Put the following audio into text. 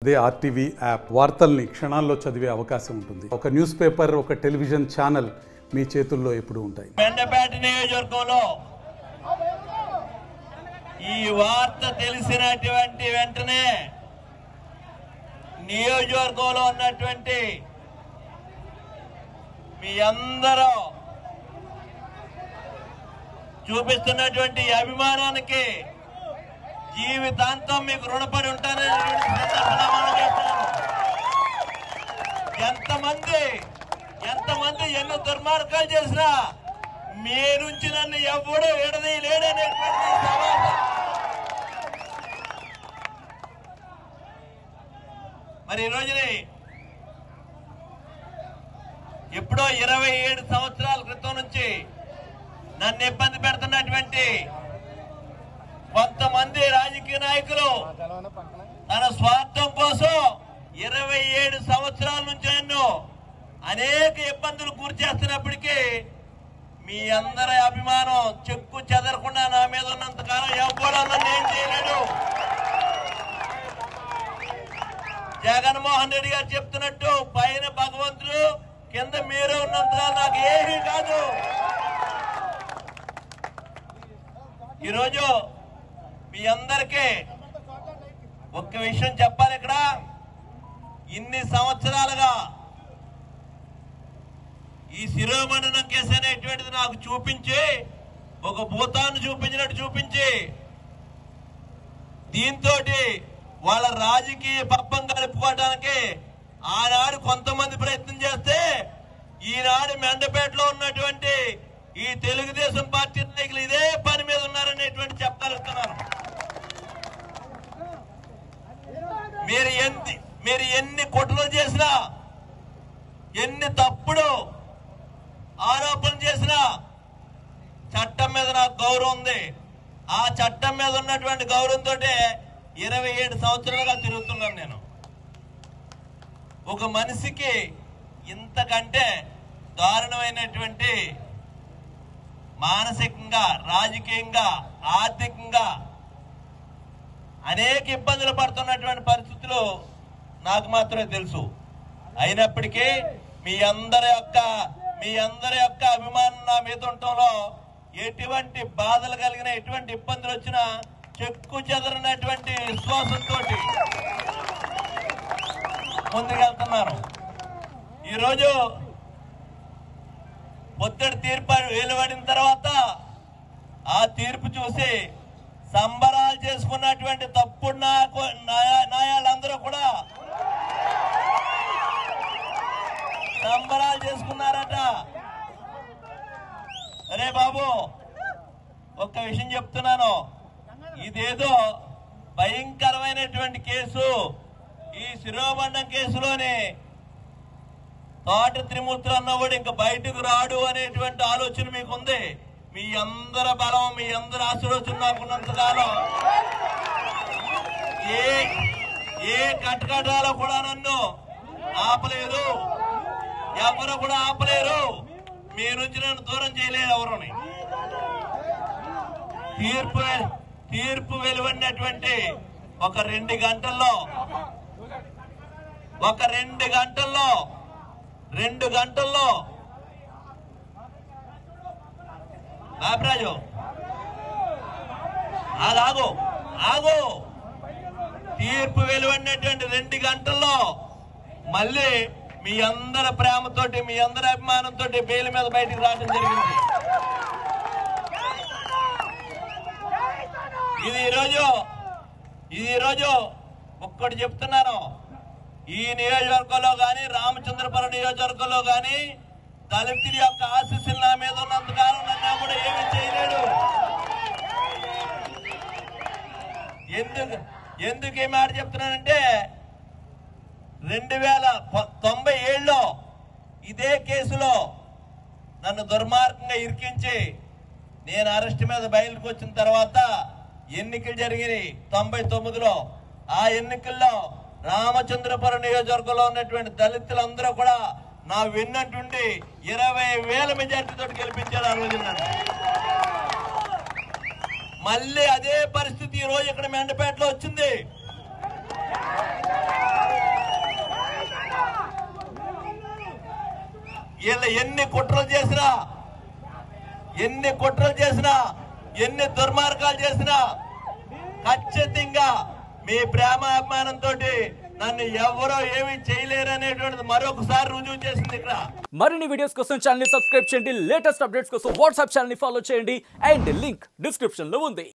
అదే RTV app వార్తల్ని క్షణాల్లో చదివే అవకాశం ఉంటుంది. ఒక న్యూస్ పేపర్, ఒక టెలివిజన్ ఛానల్ మీ చేతుల్లో ఎప్పుడూ ఉంటాయి. మెండపేట నియోజకవర్గంలో ఈ వార్త తెలిసినటువంటి వెంటనే నియోజకవర్గంలో ఉన్నటువంటి మీ అందరూ చూపిస్తున్నటువంటి అభిమానానికి జీవితాంతం మీకు రుణపడి ఉంటానని ఎంతమంది ఎన్ని దుర్మార్గాలు చేసినా మీ నుంచి నన్ను ఎవడూ విడదీయలేడనేటువంటి సవాలు. మరి ఈ రోజుని ఎప్పుడో 27 సంవత్సరాల క్రితం నుంచి నన్ను ఇబ్బంది పెడుతున్నటువంటి కొంతమంది రాజకీయ నాయకులు తన స్వార్థం కోసం 27 సంవత్సరాల నుంచి నన్ను అనేక ఇబ్బందులు గురి చేస్తున్నప్పటికీ మీ అందరి అభిమానం చెక్కు చెదరకుండా నా మీద ఉన్నంతకాలం ఎవడో నన్ను ఏం చేయలేడు. జగన్మోహన్ రెడ్డి గారు చెప్తున్నట్టు పైన భగవంతుడు, కింద మీరు ఉన్నంతకాలం నాకు ఏమీ కాదు. ఈరోజు మీ అందరికీ ఒక్క విషయం చెప్పాలి. ఇక్కడ ఇన్ని సంవత్సరాలుగా ఈ శిరోమండనం కేసు అనేటువంటిది నాకు చూపించి, ఒక భూతాన్ని చూపించినట్టు చూపించి, దీంతో వాళ్ళ రాజకీయ పబ్బం కలుపుకోవడానికి ఆనాడు కొంతమంది ప్రయత్నం చేస్తే, ఈనాడు మెండపేటలో ఉన్నటువంటి ఈ తెలుగుదేశం పార్టీ నాయకులు ఇదే పని మీద ఉన్నారనేటువంటి చెప్పగలుగుతున్నారు. మీరు ఎన్ని కుట్రలు చేసినా, ఎన్ని తప్పుడు ఆరోపణలు చేసినా చట్టం మీద నాకు గౌరవం ఉంది. ఆ చట్టం మీద ఉన్నటువంటి గౌరవంతో 27 సంవత్సరాలుగా తిరుగుతున్నాను నేను. ఒక మనిషికి ఇంతకంటే దారుణమైనటువంటి మానసికంగా, రాజకీయంగా, ఆర్థికంగా అనేక ఇబ్బందులు పడుతున్నటువంటి పరిస్థితులు నాకు మాత్రమే తెలుసు. అయినప్పటికీ మీ అందరి యొక్క అభిమానం నా మీద ఉండటంలో ఎటువంటి బాధలు కలిగిన, ఎటువంటి ఇబ్బందులు వచ్చినా చెక్కు చెదరనటువంటి విశ్వాసంతో ముందుకెళ్తున్నాను. ఈరోజు పొద్దుటి తీర్పు వెలువడిన తర్వాత ఆ తీర్పు చూసి సంబరాలు చేసుకున్నటువంటి తప్పుడు న్యాయాలందరూ కూడా సంబరాలు చేసుకున్నారట. అరే బాబు, ఒక్క విషయం చెప్తున్నాను, ఇదేదో భయంకరమైనటువంటి కేసు. ఈ శిరోమండం కేసులోనే తోట త్రిమూర్తులు అన్నవాడు ఇంకా బయటకు రాడు అనేటువంటి ఆలోచన మీకుంది. మీ అందరి బలం, మీ అందరి ఆశీర్వచనం నాకున్నంతకాలం ఏ కటకటాలు కూడా నన్ను ఆపలేదు, ఎవరు కూడా ఆపలేరు. మీ నుంచి నన్ను దూరం చేయలేదు ఎవరుని. తీర్పు వెలువడినటువంటి ఒక 2 గంటల్లో బాబరాజు ఆగు. తీర్పు వెలువడినటువంటి 2 గంటల్లో మళ్ళీ మీ అందరి ప్రేమతోటి, మీ అందరి అభిమానంతో బెయిల్ మీద బయటికి రావడం జరిగింది. ఇది ఈరోజు ఒక్కటి చెప్తున్నాను, ఈ నియోజకవర్గంలో గాని, రామచంద్రపురం నియోజకవర్గంలో గాని దళితుల యొక్క ఆశీస్సులు నా మీద ఉన్నంతకాలం నన్ను కూడా ఏమీ చేయలేడు. ఎందుకు ఈ మాట చెప్తున్నానంటే, 2097లో ఇదే కేసులో నన్ను దుర్మార్గంగా ఇరికించి నేను అరెస్ట్ మీద బయలుకు వచ్చిన తర్వాత ఎన్నికలు జరిగినాయి 99లో. ఆ ఎన్నికల్లో రామచంద్రపురం నియోజకవర్గంలో ఉన్నటువంటి దళితులందరూ కూడా నా వెన్నంటుండి 20,000 మెజార్టీతో గెలిపించారు ఆ రోజు నన్ను. మళ్ళీ అదే పరిస్థితి ఈ రోజు ఇక్కడ మెండపేటలో వచ్చింది. వీళ్ళు ఎన్ని కుట్రలు చేసినా ఎన్ని దుర్మార్గాలు చేసినా ఖచ్చితంగా మీ ప్రేమ అభిమానంతో నన్ను ఎవరో ఏమీ చేయలేరు అనేటువంటిది మరొకసారి రుజువు చేసింది ఇక్కడ. మరిన్ని వీడియోస్ కోసం ఛానల్ ని సబ్స్క్రైబ్ చేయండి, లేటెస్ట్ అప్డేట్స్ కోసం వాట్సాప్ ఛానల్ ని ఫాలో చేయండి అండ్ లింక్ డిస్క్రిప్షన్ లో ఉంది.